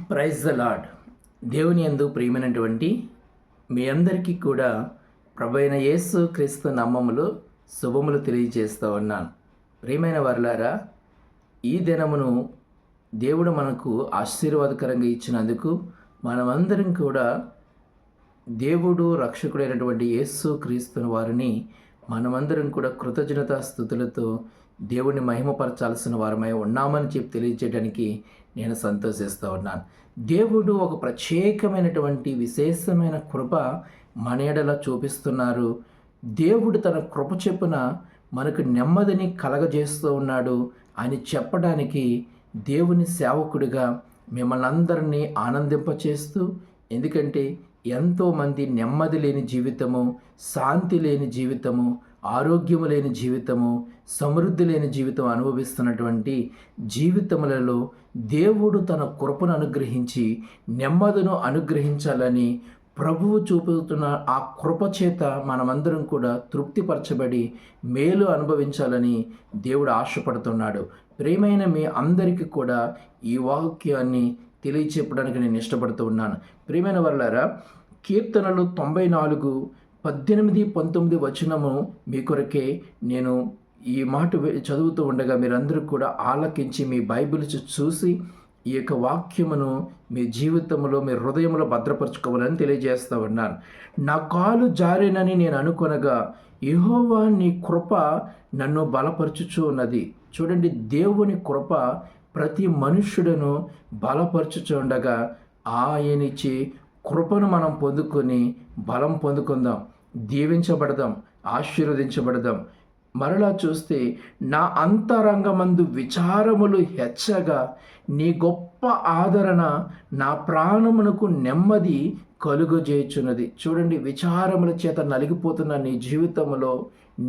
Praise the lord. దేవుని యందు ప్రియమైనటువంటి మీ అందరికీ కూడా ప్రభైన యేసు క్రీస్తు నామములో శుభములు తెలియజేస్తూ ఉన్నాను. ప్రియమైన వారలారా, ఈ దినమును దేవుడు మనకు ఆశీర్వాదకరంగా ఇచ్చినందుకు మనమందరం కూడా దేవుడు రక్షకుడైనటువంటి యేసు క్రీస్తుని వారిని మనమందరం కూడా కృతజ్ఞతా స్థుతులతో దేవుణ్ణి మహిమపరచాల్సిన వారమై ఉన్నామని చెప్పి తెలియజేయడానికి నేను సంతోషిస్తూ ఉన్నాను. దేవుడు ఒక ప్రత్యేకమైనటువంటి విశేషమైన కృప మన ఎడల చూపిస్తున్నారు. దేవుడు తన కృప చెప్పున మనకు నెమ్మదిని కలగజేస్తూ ఉన్నాడు అని చెప్పడానికి దేవుని సేవకుడిగా మిమ్మల్ని అందరినీ ఆనందింపచేస్తూ, ఎందుకంటే ఎంతోమంది నెమ్మది లేని జీవితము, శాంతి లేని జీవితము, ఆరోగ్యము లేని జీవితము, సమృద్ధి లేని జీవితం అనుభవిస్తున్నటువంటి జీవితములలో దేవుడు తన కృపను అనుగ్రహించి నెమ్మదిను అనుగ్రహించాలని ప్రభువు చూపుతున్న ఆ కృప చేత మనమందరం కూడా తృప్తిపరచబడి మేలు అనుభవించాలని దేవుడు ఆశపడుతున్నాడు. ప్రియమైన మీ అందరికీ కూడా ఈ వాక్యాన్ని తెలియచెప్పడానికి నేను ఇష్టపడుతూ ఉన్నాను. ప్రియమైన వారలారా, కీర్తనలు 94, 18, 19 మీ కొరకే నేను ఈ మాట చదువుతూ ఉండగా మీరందరూ కూడా ఆలకించి మీ బైబిల్ చూసి ఈ యొక్క వాక్యమును మీ జీవితంలో మీ హృదయంలో భద్రపరచుకోవాలని తెలియజేస్తూ ఉన్నాను. నా కాలు జారేనని నేను అనుకొనగా యెహోవా నీ కృప నన్ను బలపరచుచు ఉన్నది. చూడండి, దేవుని కృప ప్రతి మనుష్యుడను బలపరచుచుండగా ఆయనిచ్చి కృపను మనం పొందుకొని బలం పొందుకుందాం, దీవించబడదాం, ఆశీర్వదించబడదాం. మరలా చూస్తే, నా అంతరంగమందు విచారములు హెచ్చగా నీ గొప్ప ఆదరణ నా ప్రాణమునకు నెమ్మది కలుగజేయుచున్నది. చూడండి, విచారముల చేత నలిగిపోతున్న నీ జీవితంలో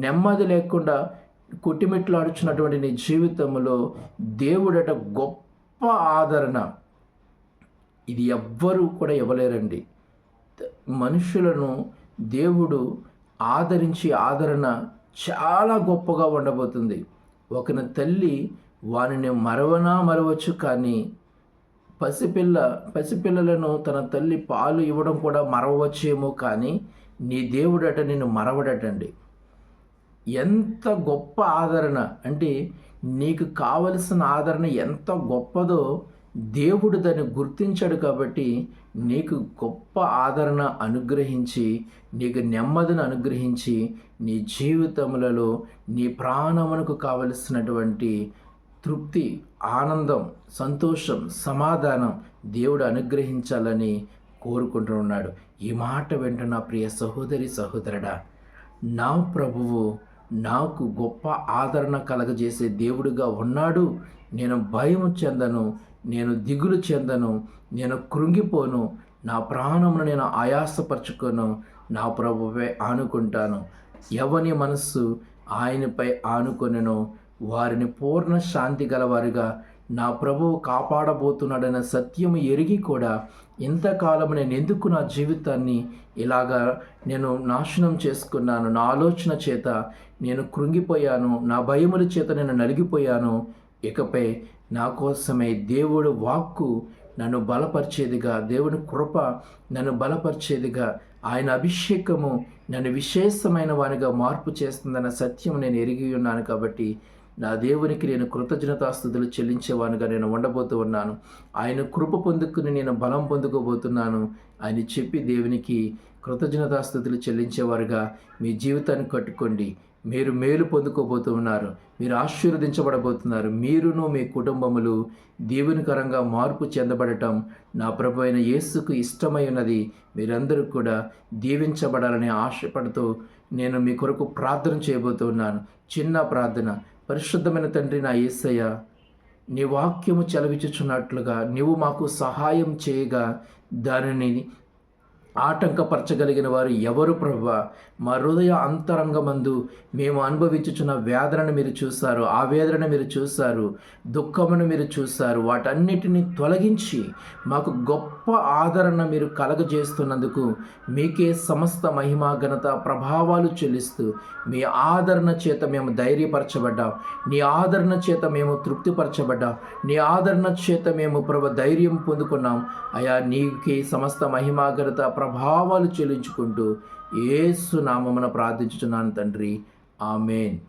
నెమ్మది లేకుండా కొట్టిమిట్లాడుచున్నటువంటి నీ జీవితంలో దేవుడట గొప్ప ఆదరణ. ఇది ఎవ్వరూ కూడా ఇవ్వలేరండి. మనుషులను దేవుడు ఆదరించి ఆదరణ చాలా గొప్పగా ఉండబోతుంది. ఒకని తల్లి వానిని మరవచ్చు, కానీ పసిపిల్లలను తన తల్లి పాలు ఇవ్వడం కూడా మరవచ్చేమో, కానీ నీ దేవుడట నిన్ను మరవడటండి. ఎంత గొప్ప ఆదరణ అంటే, నీకు కావలసిన ఆదరణ ఎంత గొప్పదో దేవుడు దాన్ని గుర్తించాడు. కాబట్టి నీకు గొప్ప ఆదరణ అనుగ్రహించి, నీకు నెమ్మదిని అనుగ్రహించి, నీ జీవితములలో నీ ప్రాణమునకు కావలసినటువంటి తృప్తి, ఆనందం, సంతోషం, సమాధానం దేవుడు అనుగ్రహించాలని కోరుకుంటున్నాడు. ఈ మాట వింటున్న ప్రియ సహోదరి సహోదరుడా, నా ప్రభువు నాకు గొప్ప ఆదరణ కలగజేసే దేవుడిగా ఉన్నాడు. నేను భయము చెందను, నేను దిగులు చెందను, నేను కృంగిపోను, నా ప్రాణమును నేను ఆయాసపరచుకోను, నా ప్రభువే ఆనుకుంటాను. ఎవని మనస్సు ఆయనపై ఆనుకొనెనో వారిని పూర్ణ శాంతి గలవారిగా నా ప్రభువు కాపాడబోతున్నాడన్న సత్యము ఎరిగి కూడా ఇంతకాలం నేను ఎందుకు నా జీవితాన్ని ఇలాగా నేను నాశనం చేసుకున్నాను, నా ఆలోచన చేత నేను కృంగిపోయాను, నా భయముల చేత నేను నలిగిపోయాను. ఇకపై నా కోసమే దేవుడు వాక్కు నన్ను బలపరిచేదిగా, దేవుని కృప నన్ను బలపరిచేదిగా, ఆయన అభిషేకము నన్ను విశేషమైన వానిగా మార్పు చేస్తుందన్న సత్యం నేను ఎరిగి ఉన్నాను. కాబట్టి నా దేవునికి నేను కృతజ్ఞతాస్తుతులు చెల్లించేవానుగా నేను ఉండబోతూ ఉన్నాను. ఆయన కృప పొందుకుని నేను బలం పొందుకోబోతున్నాను అని చెప్పి దేవునికి కృతజ్ఞతాస్తుతులు చెల్లించేవారుగా మీ జీవితాన్ని కట్టుకోండి. మీరు మేలు పొందుకోబోతూ ఉన్నారు, మీరు ఆశీర్వదించబడబోతున్నారు. మీరును మీ కుటుంబములు దేవునికరంగా మార్పు చెందబడటం నా ప్రభు అయిన యేసుకు ఇష్టమై ఉన్నది. మీరందరూ కూడా దీవించబడాలని ఆశపడుతూ నేను మీ కొరకు ప్రార్థన చేయబోతున్నాను. చిన్న ప్రార్థన. పరిశుద్ధమైన తండ్రి, నా యేసయ్య, నీ వాక్యము చలవించుచున్నట్లుగా నీవు మాకు సహాయం చేయగా దానిని ఆటంకపరచగలిగిన వారు ఎవరు ప్రభువా? మా హృదయ అంతరంగమందు మేము అనుభవించుచున్న వేదనను మీరు చూశారు, ఆవేదనను మీరు చూశారు, దుఃఖమును మీరు చూశారు. వాటన్నిటిని తొలగించి మాకు గొప్ప ఆదరణ మీరు కలగజేస్తున్నందుకు మీకే సమస్త మహిమ ఘనత ప్రభావాలు చెల్లిస్తూ, మీ ఆదరణ చేత మేము ధైర్యపరచబడ్డాం, నీ ఆదరణ చేత మేము తృప్తిపరచబడ్డాం, నీ ఆదరణ చేత మేము ధైర్యం పొందుకున్నాం. అయా నీకే సమస్త మహిమ ఘనత ప్రభావాలు చెల్లించుకుంటూ యేసు నామమున ప్రార్థించుచున్నాను తండ్రి. ఆమేన్.